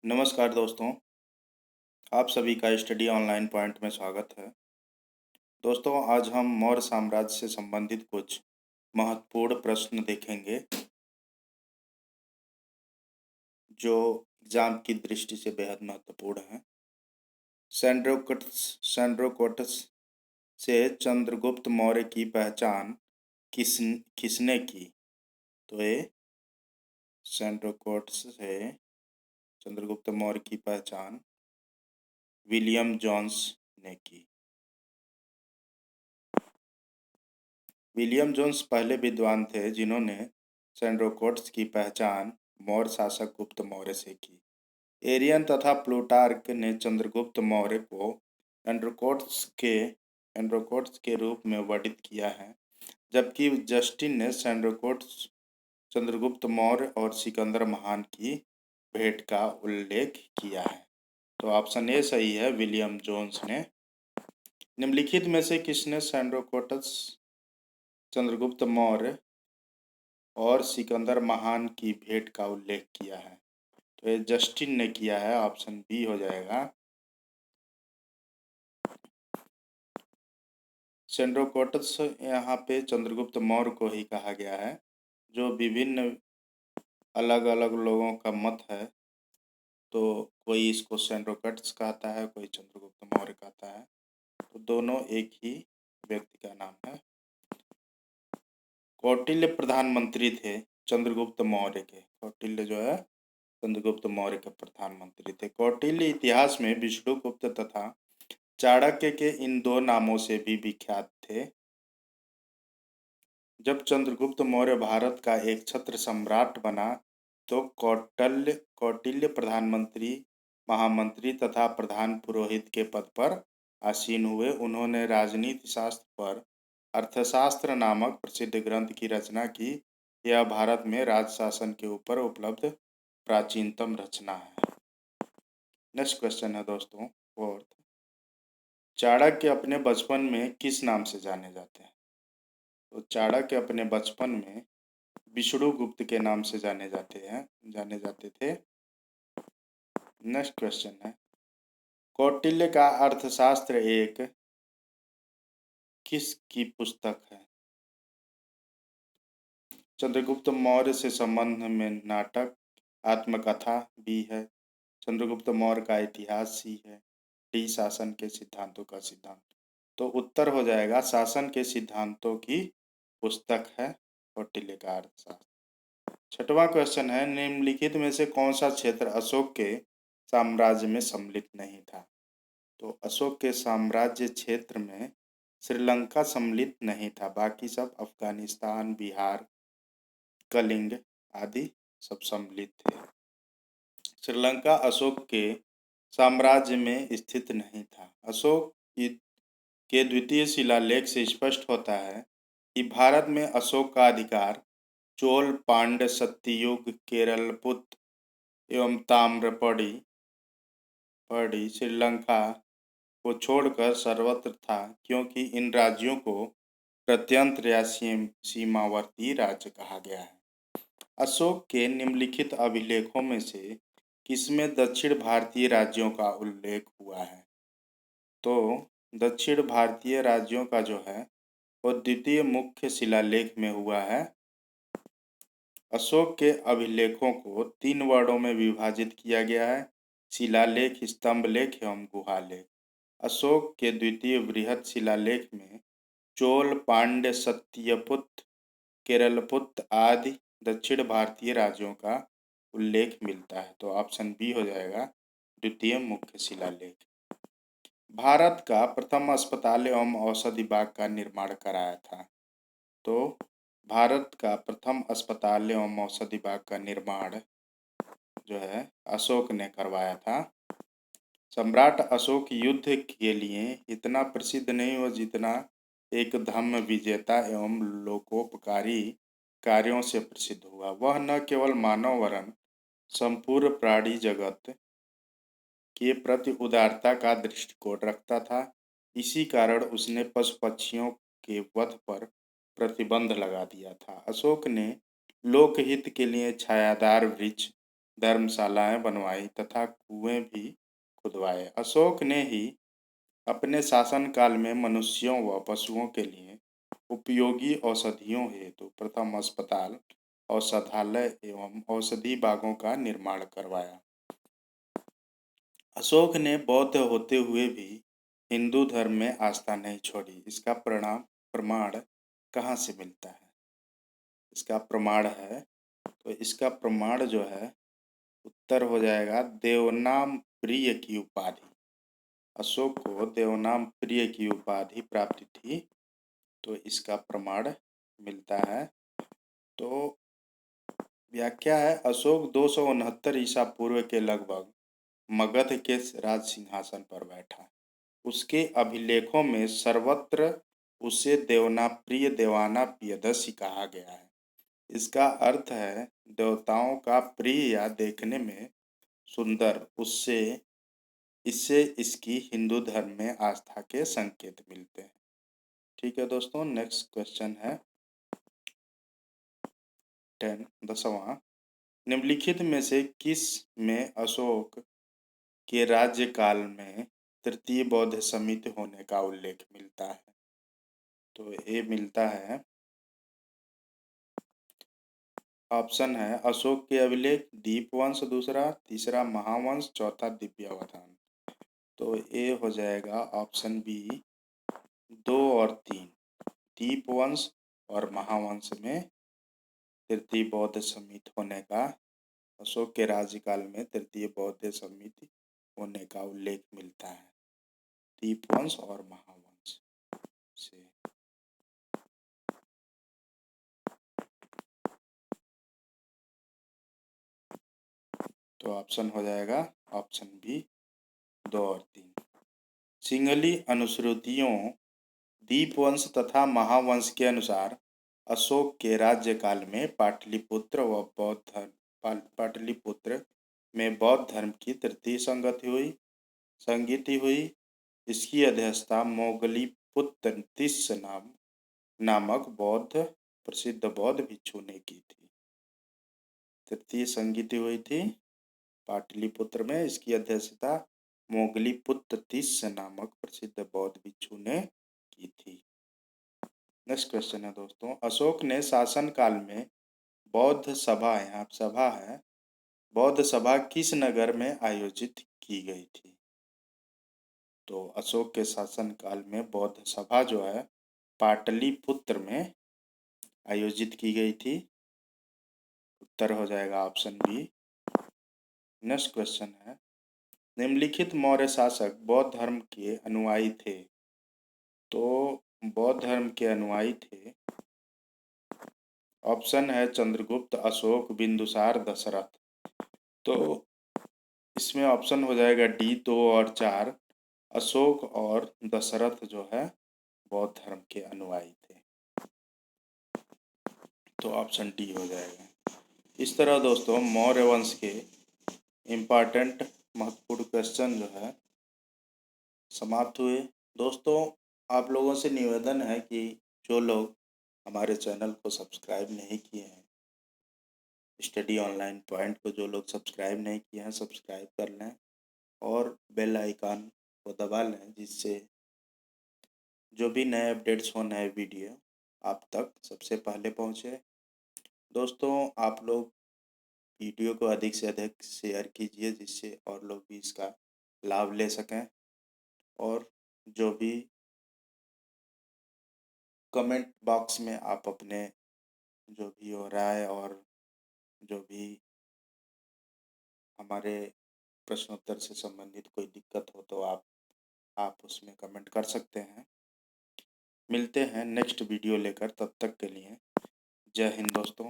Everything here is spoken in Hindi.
नमस्कार दोस्तों, आप सभी का स्टडी ऑनलाइन पॉइंट में स्वागत है। दोस्तों, आज हम मौर्य साम्राज्य से संबंधित कुछ महत्वपूर्ण प्रश्न देखेंगे जो एग्जाम की दृष्टि से बेहद महत्वपूर्ण हैं। सैंड्रोकोटस से चंद्रगुप्त मौर्य की पहचान किसने की? तो ये सैंड्रोकोटस से चंद्रगुप्त मौर्य की पहचान विलियम जोन्स ने की। विलियम जोन्स पहले विद्वान थे जिन्होंने सैंड्रोकोट्स की पहचान मौर्य शासक गुप्त मौर्य से की। एरियन तथा प्लूटार्क ने चंद्रगुप्त मौर्य को एंड्रोकोट्स के रूप में वर्णित किया है, जबकि जस्टिन ने सैंड्रोकोट्स चंद्रगुप्त मौर्य और सिकंदर महान की भेंट का उल्लेख किया है। तो ऑप्शन ए सही है, विलियम जोन्स ने। निम्नलिखित में से किसने सैंड्रोकोट्स चंद्रगुप्त मौर्य और सिकंदर महान की भेंट का उल्लेख किया है? तो ये जस्टिन ने किया है, ऑप्शन बी हो जाएगा। सैंड्रोकोटस यहाँ पे चंद्रगुप्त मौर्य को ही कहा गया है, जो विभिन्न अलग अलग लोगों का मत है। तो कोई इसको सैंड्रोकोटस कहता है, कोई चंद्रगुप्त मौर्य कहता है, तो दोनों एक ही व्यक्ति का नाम है। कौटिल्य प्रधानमंत्री थे चंद्रगुप्त मौर्य के। कौटिल्य जो है चंद्रगुप्त मौर्य के प्रधानमंत्री थे। कौटिल्य इतिहास में विष्णुगुप्त तथा चाणक्य के इन दो नामों से भी विख्यात थे। जब चंद्रगुप्त मौर्य भारत का एक छत्र सम्राट बना तो कौटिल्य प्रधानमंत्री, महामंत्री तथा प्रधान पुरोहित के पद पर आसीन हुए। उन्होंने राजनीति शास्त्र पर अर्थशास्त्र नामक प्रसिद्ध ग्रंथ की रचना की। यह भारत में राजशासन के ऊपर उपलब्ध प्राचीनतम रचना है। नेक्स्ट क्वेश्चन है दोस्तों, फोर्थ। चाणक्य अपने बचपन में किस नाम से जाने जाते हैं? तो चाणक्य अपने बचपन में विष्णुगुप्त के नाम से जाने जाते थे। नेक्स्ट क्वेश्चन है, कौटिल्य का अर्थशास्त्र एक किस की पुस्तक है? चंद्रगुप्त मौर्य से संबंध में नाटक, आत्मकथा बी है। चंद्रगुप्त मौर्य का इतिहास सी है। डी शासन के सिद्धांतों का सिद्धांत। तो उत्तर हो जाएगा शासन के सिद्धांतों की पुस्तक है कौटिल्य का अर्थशास्त्र। छठवां क्वेश्चन है, निम्नलिखित में से कौन सा क्षेत्र अशोक के साम्राज्य में सम्मिलित नहीं था? तो अशोक के साम्राज्य क्षेत्र में श्रीलंका सम्मिलित नहीं था, बाकी सब अफगानिस्तान, बिहार, कलिंग आदि सब सम्मिलित थे। श्रीलंका अशोक के साम्राज्य में स्थित नहीं था। अशोक के द्वितीय शिलालेख से स्पष्ट होता है कि भारत में अशोक का अधिकार चोल, पांड्य, सत्ययुग, केरलपुत एवं ताम्रपड़ी श्रीलंका को छोड़कर सर्वत्र था, क्योंकि इन राज्यों को प्रत्यंत्र या सीमावर्ती राज्य कहा गया है। अशोक के निम्नलिखित अभिलेखों में से किसमें दक्षिण भारतीय राज्यों का उल्लेख हुआ है? तो दक्षिण भारतीय राज्यों का जो है वो द्वितीय मुख्य शिलालेख में हुआ है। अशोक के अभिलेखों को 3 वर्णों में विभाजित किया गया है: शिलालेख, स्तंभलेख एवं गुहालेख। अशोक के द्वितीय बृहद शिलालेख में चोल, पांड्य, सत्यपुत, केरलपुत आदि दक्षिण भारतीय राज्यों का उल्लेख मिलता है। तो ऑप्शन बी हो जाएगा द्वितीय मुख्य शिलालेख। भारत का प्रथम अस्पताल एवं औषधि बाग का निर्माण कराया था। तो भारत का प्रथम अस्पताल एवं औषधि बाग का निर्माण जो है अशोक ने करवाया था। सम्राट अशोक युद्ध के लिए इतना प्रसिद्ध नहीं हुआ जितना एक धर्म विजेता एवं लोकोपकारी कार्यों से प्रसिद्ध हुआ। वह न केवल मानव वरन संपूर्ण प्राणी जगत के प्रति उदारता का दृष्टिकोण रखता था। इसी कारण उसने पशु पक्षियों के वध पर प्रतिबंध लगा दिया था। अशोक ने लोकहित के लिए छायादार वृक्ष, धर्मशालाएं बनवाई तथा कुएं भी खुदवाए। अशोक ने ही अपने शासनकाल में मनुष्यों व पशुओं के लिए उपयोगी औषधियों हेतु प्रथम अस्पताल, औषधालय एवं औषधि बागों का निर्माण करवाया। अशोक ने बौद्ध होते हुए भी हिंदू धर्म में आस्था नहीं छोड़ी। इसका प्रमाण कहाँ से मिलता है? इसका प्रमाण है, तो इसका प्रमाण जो है उत्तर हो जाएगा देवनाम प्रिय की उपाधि। अशोक को देवनाम प्रिय की उपाधि प्राप्त थी, तो इसका प्रमाण मिलता है। तो व्याख्या है, अशोक 269 ईसा पूर्व के लगभग मगध के राज सिंहासन पर बैठा। उसके अभिलेखों में सर्वत्र उसे देवनाप्रिय देवाना प्रियदर्शी कहा गया है। इसका अर्थ है देवताओं का प्रिय या देखने में सुंदर। उससे इससे इसकी हिंदू धर्म में आस्था के संकेत मिलते हैं। ठीक है दोस्तों, नेक्स्ट क्वेश्चन है 10वां। निम्नलिखित में से किस में अशोक के राज्यकाल में तृतीय बौद्ध समिति होने का उल्लेख मिलता है? तो ये मिलता है, ऑप्शन है अशोक के अभिलेख, दीपवंश दूसरा, तीसरा महावंश, चौथा दिव्यावधान। तो ये हो जाएगा ऑप्शन बी 2 और 3, दीपवंश और महावंश में तृतीय बौद्ध समिति होने का, अशोक के राज्यकाल में तृतीय बौद्ध समिति होने का उल्लेख मिलता है दीपवंश और महावंश से। तो ऑप्शन हो जाएगा ऑप्शन बी 2 और 3। सिंहली अनुश्रुतियों दीपवंश तथा महावंश के अनुसार अशोक के राज्यकाल में पाटलिपुत्र में बौद्ध धर्म की तृतीय संगति हुई। इसकी अध्यक्षता मोगलीपुत्र तिस्स नामक प्रसिद्ध बौद्ध भिक्षु ने की थी। तृतीय संगति हुई थी पाटलिपुत्र में। इसकी अध्यक्षता मोगलीपुत्र तिस्स नामक प्रसिद्ध बौद्ध भिक्षु ने की थी। नेक्स्ट क्वेश्चन है दोस्तों, अशोक ने शासन काल में बौद्ध सभा, यहाँ सभा है, बौद्ध सभा किस नगर में आयोजित की गई थी? तो अशोक के शासन काल में बौद्ध सभा जो है पाटलिपुत्र में आयोजित की गई थी। उत्तर हो जाएगा ऑप्शन बी। नेक्स्ट क्वेश्चन है, निम्नलिखित मौर्य शासक बौद्ध धर्म के अनुयायी थे? तो बौद्ध धर्म के अनुयायी थे, ऑप्शन है चंद्रगुप्त, अशोक, बिंदुसार, दशरथ। तो इसमें ऑप्शन हो जाएगा डी 2 और 4, अशोक और दशरथ जो है बौद्ध धर्म के अनुयायी थे। तो ऑप्शन डी हो जाएगा। इस तरह दोस्तों मौर्य वंश के इम्पॉर्टेंट महत्वपूर्ण क्वेश्चन जो है समाप्त हुए। दोस्तों आप लोगों से निवेदन है कि जो लोग हमारे चैनल को सब्सक्राइब नहीं किए हैं, स्टडी ऑनलाइन पॉइंट को जो लोग सब्सक्राइब नहीं किए हैं सब्सक्राइब कर लें और बेल आइकन को दबा लें, जिससे जो भी नए अपडेट्स हो, नए वीडियो आप तक सबसे पहले पहुँचे। दोस्तों आप लोग वीडियो को अधिक से अधिक शेयर कीजिए, जिससे और लोग भी इसका लाभ ले सकें। और जो भी कमेंट बॉक्स में आप अपने जो भी हो रहा है और जो भी हमारे प्रश्नोत्तर से संबंधित कोई दिक्कत हो तो आप उसमें कमेंट कर सकते हैं। मिलते हैं नेक्स्ट वीडियो लेकर, तब तक के लिए जय हिंद दोस्तों।